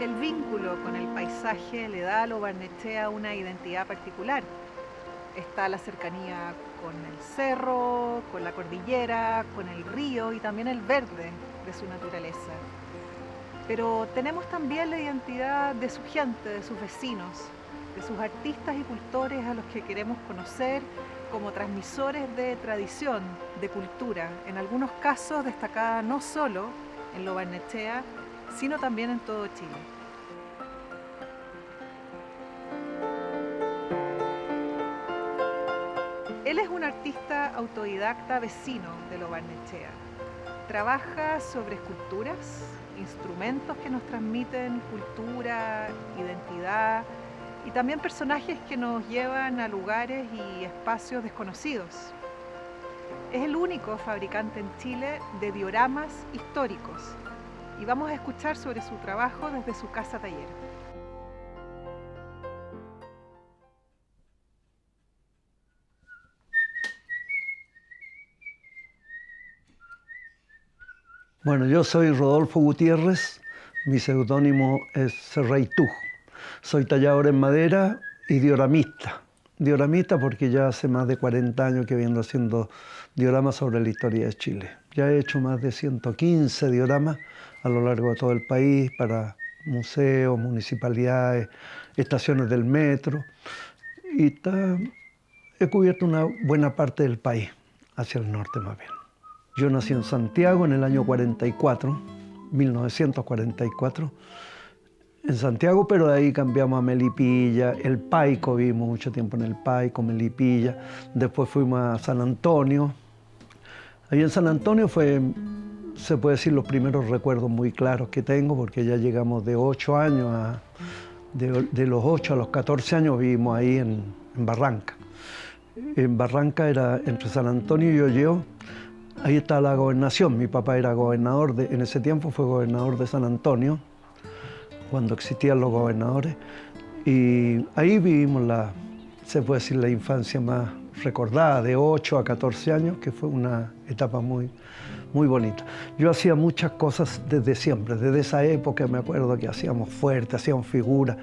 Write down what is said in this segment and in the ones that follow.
El vínculo con el paisaje le da a Lo Barnechea una identidad particular. Está la cercanía con el cerro, con la cordillera, con el río y también el verde de su naturaleza. Pero tenemos también la identidad de su gente, de sus vecinos, de sus artistas y cultores a los que queremos conocer como transmisores de tradición, de cultura, en algunos casos destacada no solo en Lo Barnechea, sino también en todo Chile. Él es un artista autodidacta vecino de Lo Barnechea. Trabaja sobre esculturas, instrumentos que nos transmiten cultura, identidad y también personajes que nos llevan a lugares y espacios desconocidos. Es el único fabricante en Chile de dioramas históricos y vamos a escuchar sobre su trabajo desde su casa taller. Bueno, yo soy Rodolfo Gutiérrez, mi seudónimo es Serraytú. Soy tallador en madera y dioramista. Dioramista porque ya hace más de 40 años que vengo haciendo dioramas sobre la historia de Chile. Ya he hecho más de 115 dioramas a lo largo de todo el país para museos, municipalidades, estaciones del metro. Y he cubierto una buena parte del país, hacia el norte más bien. Yo nací en Santiago en el año 44, 1944, en Santiago, pero de ahí cambiamos a Melipilla, El Paico, vivimos mucho tiempo en El Paico, Melipilla, después fuimos a San Antonio. Ahí en San Antonio se puede decir, los primeros recuerdos muy claros que tengo, porque ya llegamos de 8 años, de los 8 a los 14 años vivimos ahí en Barranca. En Barranca era entre San Antonio y Olleo. Ahí está la gobernación. Mi papá era gobernador, en ese tiempo fue gobernador de San Antonio, cuando existían los gobernadores. Y ahí vivimos se puede decir, la infancia más recordada, de 8 a 14 años, que fue una etapa muy, muy bonita. Yo hacía muchas cosas desde siempre, desde esa época me acuerdo que hacíamos fuertes, hacíamos figuras.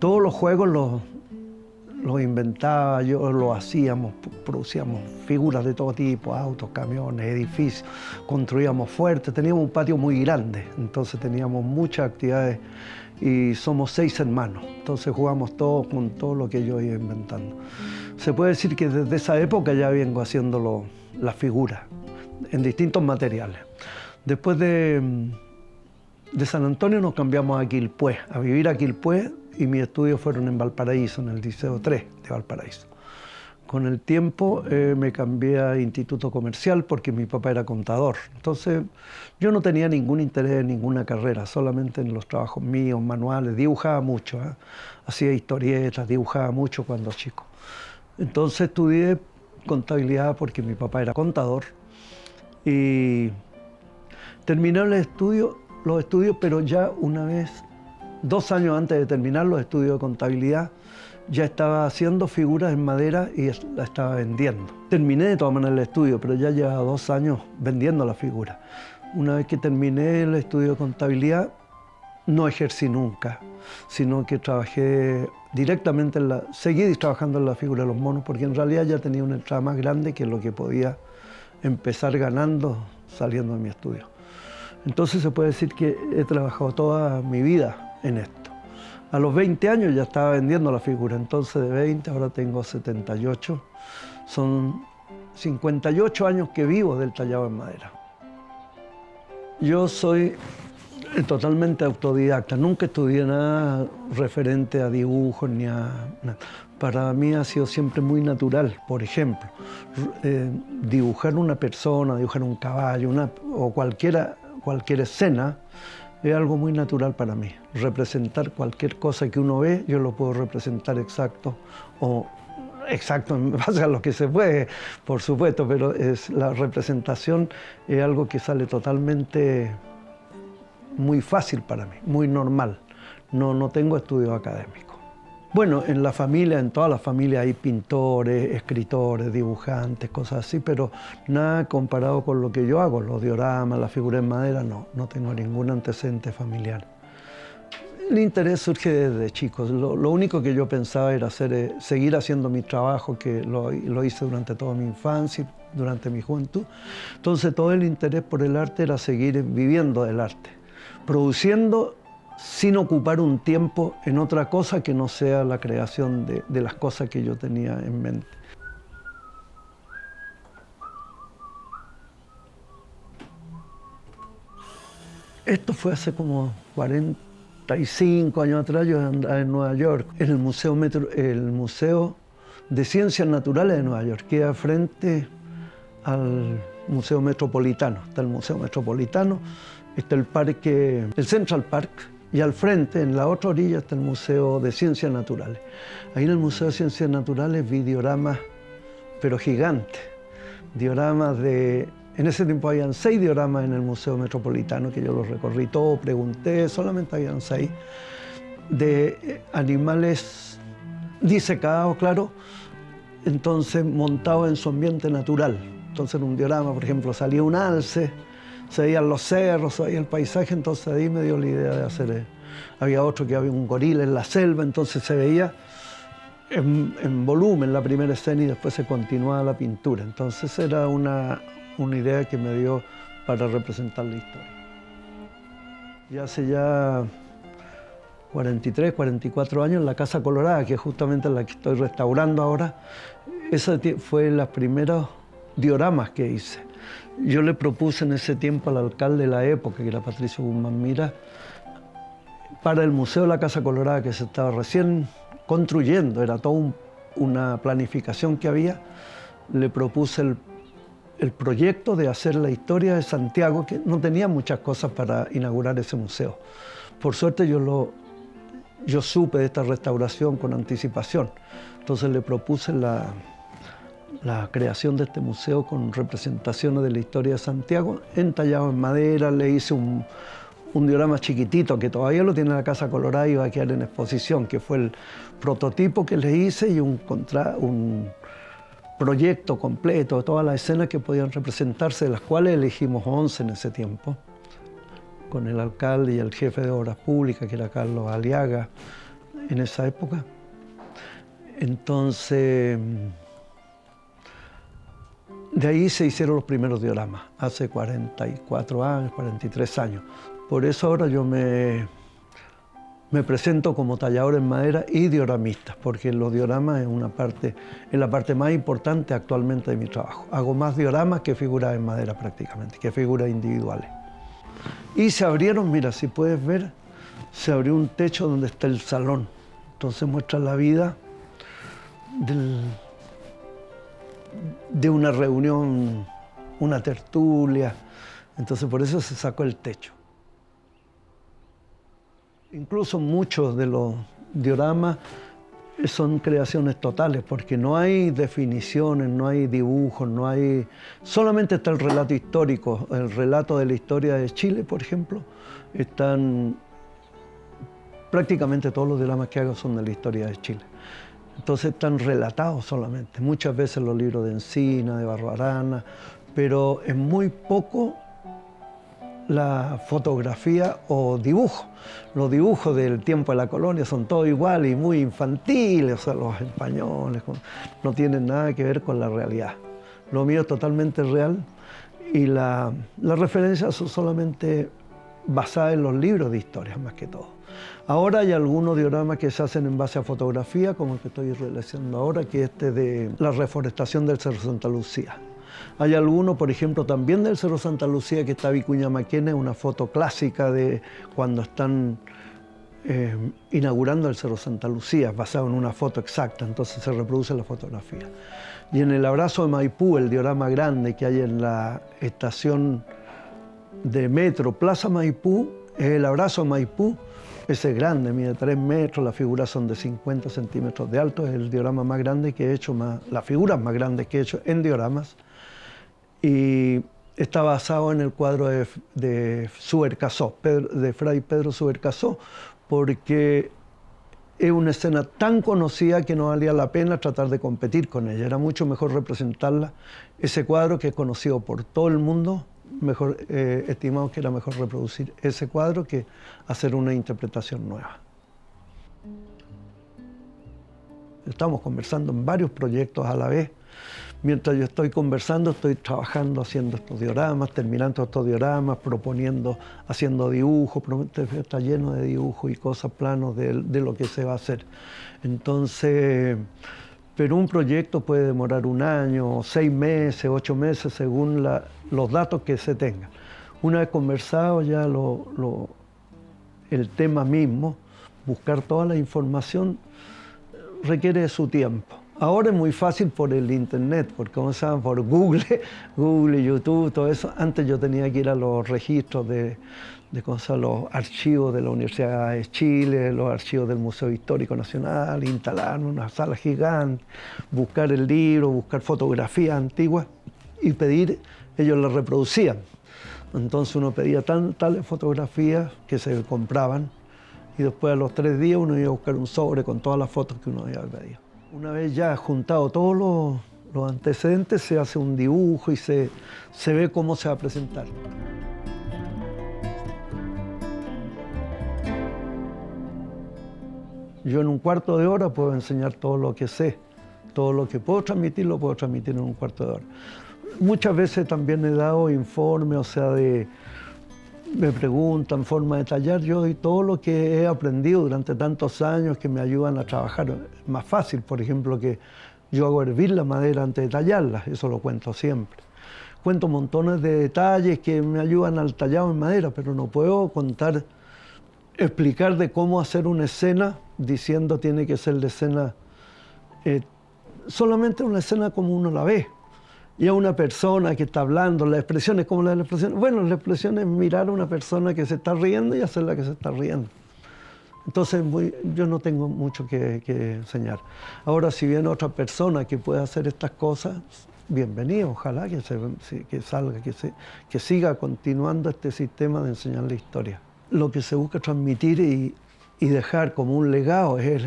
Todos los juegos los inventaba yo, lo hacíamos, producíamos figuras de todo tipo, autos, camiones, edificios, construíamos fuertes, teníamos un patio muy grande, entonces teníamos muchas actividades y somos 6 hermanos, entonces jugamos todos con todo lo que yo iba inventando. Se puede decir que desde esa época ya vengo haciendo las figuras en distintos materiales. Después de San Antonio nos cambiamos a Quilpué, a vivir a Quilpué, y mis estudios fueron en Valparaíso, en el Liceo 3 de Valparaíso. Con el tiempo me cambié a Instituto Comercial porque mi papá era contador. Entonces yo no tenía ningún interés en ninguna carrera, solamente en los trabajos míos, manuales, dibujaba mucho, hacía historietas, dibujaba mucho cuando chico. Entonces estudié contabilidad porque mi papá era contador y terminé los estudios, pero ya una vez, 2 años antes de terminar los estudios de contabilidad, ya estaba haciendo figuras en madera y la estaba vendiendo. Terminé de todas maneras el estudio, pero ya llevaba 2 años vendiendo la figura. Una vez que terminé el estudio de contabilidad, no ejercí nunca, sino que trabajé directamente seguí trabajando en la figura de los monos, porque en realidad ya tenía una entrada más grande que lo que podía empezar ganando saliendo de mi estudio. Entonces se puede decir que he trabajado toda mi vida en esto. A los 20 años ya estaba vendiendo la figura, entonces de 20 ahora tengo 78. Son 58 años que vivo del tallado en madera. Yo soy totalmente autodidacta, nunca estudié nada referente a dibujos ni a nada. Para mí ha sido siempre muy natural, por ejemplo, dibujar una persona, dibujar un caballo o cualquier escena, es algo muy natural para mí. Representar cualquier cosa que uno ve, yo lo puedo representar exacto en base a lo que se puede, por supuesto, pero la representación es algo que sale totalmente muy fácil para mí, muy normal. No tengo estudios académicos. Bueno, en la familia, en todas las familias hay pintores, escritores, dibujantes, cosas así, pero nada comparado con lo que yo hago, los dioramas, las figuras en madera, no tengo ningún antecedente familiar. El interés surge desde chicos. Lo único que yo pensaba era seguir haciendo mi trabajo, que lo hice durante toda mi infancia, durante mi juventud. Entonces todo el interés por el arte era seguir viviendo del arte, produciendo sin ocupar un tiempo en otra cosa que no sea la creación de las cosas que yo tenía en mente. Esto fue hace como 45 años atrás. Yo andaba en Nueva York, en el Museo de Ciencias Naturales de Nueva York, que queda frente al Museo Metropolitano. Está el Museo Metropolitano, está el parque, el Central Park, y al frente, en la otra orilla, está el Museo de Ciencias Naturales. Ahí en el Museo de Ciencias Naturales vi dioramas, pero gigantes, dioramas de... En ese tiempo habían 6 dioramas en el Museo Metropolitano, que yo los recorrí todo, pregunté, solamente habían 6, de animales disecados, claro, entonces montados en su ambiente natural. Entonces en un diorama, por ejemplo, salía un alce, se veían los cerros, se veía el paisaje, entonces ahí me dio la idea de hacer... Había otro que había un gorila en la selva, entonces se veía en volumen la primera escena y después se continuaba la pintura. Entonces era una idea que me dio para representar la historia. Y hace ya 43, 44 años, la Casa Colorada, que es justamente la que estoy restaurando ahora, esa fue las primeros dioramas que hice. Yo le propuse en ese tiempo al alcalde de la época, que era Patricio Guzmán Mira, para el Museo de la Casa Colorada, que se estaba recién construyendo, era toda una planificación que había, le propuse el proyecto de hacer la historia de Santiago, que no tenía muchas cosas para inaugurar ese museo. Por suerte yo supe de esta restauración con anticipación, entonces le propuse la creación de este museo con representaciones de la historia de Santiago, entallado en madera. Le hice un diorama chiquitito que todavía lo tiene la Casa Colorada y va a quedar en exposición, que fue el prototipo que le hice y un proyecto completo de todas las escenas que podían representarse, de las cuales elegimos 11 en ese tiempo, con el alcalde y el jefe de Obras Públicas, que era Carlos Aliaga, en esa época. Entonces, de ahí se hicieron los primeros dioramas, hace 44 años, 43 años. Por eso ahora yo me presento como tallador en madera y dioramista, porque los dioramas es la parte más importante actualmente de mi trabajo. Hago más dioramas que figuras en madera prácticamente, que figuras individuales. Y se abrieron, mira, si puedes ver, se abrió un techo donde está el salón. Entonces muestra la vida de una reunión, una tertulia. Entonces por eso se sacó el techo. Incluso muchos de los dioramas son creaciones totales, porque no hay definiciones, no hay dibujos, solamente está el relato histórico, el relato de la historia de Chile, por ejemplo. Prácticamente todos los dioramas que hago son de la historia de Chile. Entonces están relatados solamente, muchas veces los libros de Encina, de Barbarana, pero es muy poco la fotografía o dibujo. Los dibujos del tiempo de la colonia son todos iguales y muy infantiles, o sea, los españoles no tienen nada que ver con la realidad. Lo mío es totalmente real y las referencias son solamente basadas en los libros de historia, más que todo. Ahora hay algunos dioramas que se hacen en base a fotografía, como el que estoy realizando ahora, que es de la reforestación del Cerro Santa Lucía. Hay alguno, por ejemplo, también del Cerro Santa Lucía, que está Vicuña Maquena, una foto clásica de cuando están inaugurando el Cerro Santa Lucía, basado en una foto exacta, entonces se reproduce la fotografía. Y en el Abrazo de Maipú, el diorama grande que hay en la estación de metro Plaza Maipú, es el Abrazo de Maipú. Ese es grande, mide 3 metros, las figuras son de 50 centímetros de alto, es el diorama más grande que he hecho, las figuras más grandes que he hecho en dioramas. Y está basado en el cuadro de Subercaseaux, de Fray Pedro Subercaseaux, porque es una escena tan conocida que no valía la pena tratar de competir con ella. Era mucho mejor representarla, ese cuadro que es conocido por todo el mundo, estimamos que era mejor reproducir ese cuadro que hacer una interpretación nueva. Estamos conversando en varios proyectos a la vez. Mientras yo estoy conversando, estoy trabajando, haciendo estos dioramas, terminando estos dioramas, proponiendo, haciendo dibujos, está lleno de dibujos y cosas, planos de lo que se va a hacer. Entonces, pero un proyecto puede demorar 1 año, 6 meses, 8 meses, según los datos que se tengan. Una vez conversado ya el tema mismo, buscar toda la información requiere de su tiempo. Ahora es muy fácil por el internet, por Google, YouTube, todo eso. Antes yo tenía que ir a los registros los archivos de la Universidad de Chile, los archivos del Museo Histórico Nacional, instalar una sala gigante, buscar el libro, buscar fotografías antiguas y pedir, ellos las reproducían. Entonces uno pedía tales fotografías que se compraban y después a los 3 días uno iba a buscar un sobre con todas las fotos que uno había pedido. Una vez ya juntado todos los antecedentes, se hace un dibujo y se ve cómo se va a presentar. Yo en un cuarto de hora puedo enseñar todo lo que sé, todo lo que puedo transmitir, lo puedo transmitir en un cuarto de hora. Muchas veces también he dado informes, o sea, me preguntan, forma de tallar, yo doy todo lo que he aprendido durante tantos años que me ayudan a trabajar más fácil. Por ejemplo, que yo hago hervir la madera antes de tallarla, eso lo cuento siempre. Cuento montones de detalles que me ayudan al tallado en madera, pero no puedo explicar de cómo hacer una escena diciendo tiene que ser la escena, solamente una escena como uno la ve. Y a una persona que está hablando, las expresiones, ¿cómo las expresiones? Bueno, la expresión es mirar a una persona que se está riendo y hacerla que se está riendo. Entonces yo no tengo mucho que enseñar. Ahora, si viene otra persona que pueda hacer estas cosas, bienvenido, ojalá que salga, que siga continuando este sistema de enseñar la historia. Lo que se busca transmitir y dejar como un legado es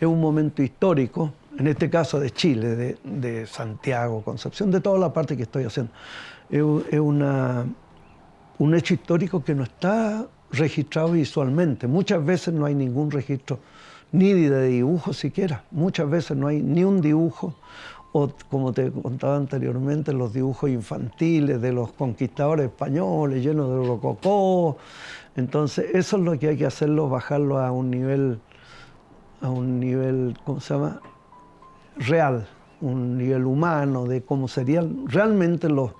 un momento histórico, en este caso de Chile, de Santiago, Concepción, de toda la parte que estoy haciendo. Es un hecho histórico que no está registrado visualmente. Muchas veces no hay ningún registro, ni de dibujo siquiera. Muchas veces no hay ni un dibujo, o como te contaba anteriormente, los dibujos infantiles de los conquistadores españoles, llenos de rococó. Entonces, eso es lo que hay que hacerlo, bajarlo a un nivel, ¿cómo se llama?, real, un nivel humano de cómo serían realmente los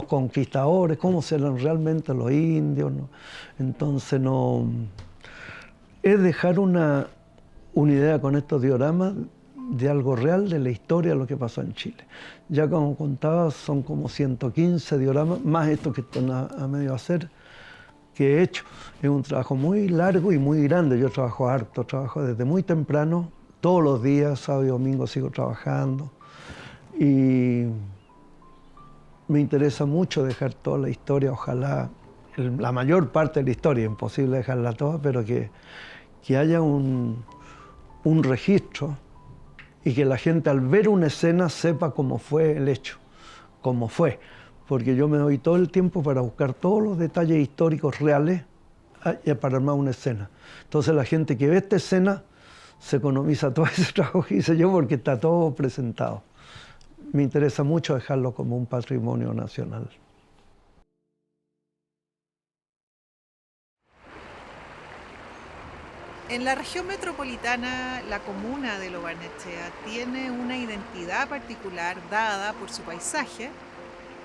conquistadores, cómo serán realmente los indios, ¿no? Entonces es dejar una idea con estos dioramas de algo real, de la historia de lo que pasó en Chile. Ya como contaba, son como 115 dioramas, más esto que están a medio hacer, que he hecho. Es un trabajo muy largo y muy grande. Yo trabajo harto, trabajo desde muy temprano, todos los días, sábado y domingo sigo trabajando. Y me interesa mucho dejar toda la historia, ojalá, la mayor parte de la historia, imposible dejarla toda, pero que haya un registro y que la gente al ver una escena sepa cómo fue el hecho, cómo fue. Porque yo me doy todo el tiempo para buscar todos los detalles históricos reales para armar una escena. Entonces la gente que ve esta escena se economiza todo ese trabajo que hice yo porque está todo presentado. Me interesa mucho dejarlo como un patrimonio nacional. En la región metropolitana, la comuna de Lo Barnechea tiene una identidad particular dada por su paisaje,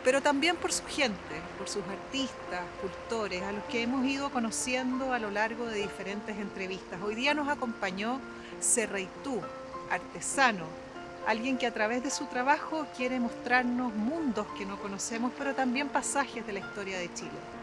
pero también por su gente, por sus artistas, cultores, a los que hemos ido conociendo a lo largo de diferentes entrevistas. Hoy día nos acompañó Serreitú, artesano, alguien que a través de su trabajo quiere mostrarnos mundos que no conocemos, pero también pasajes de la historia de Chile.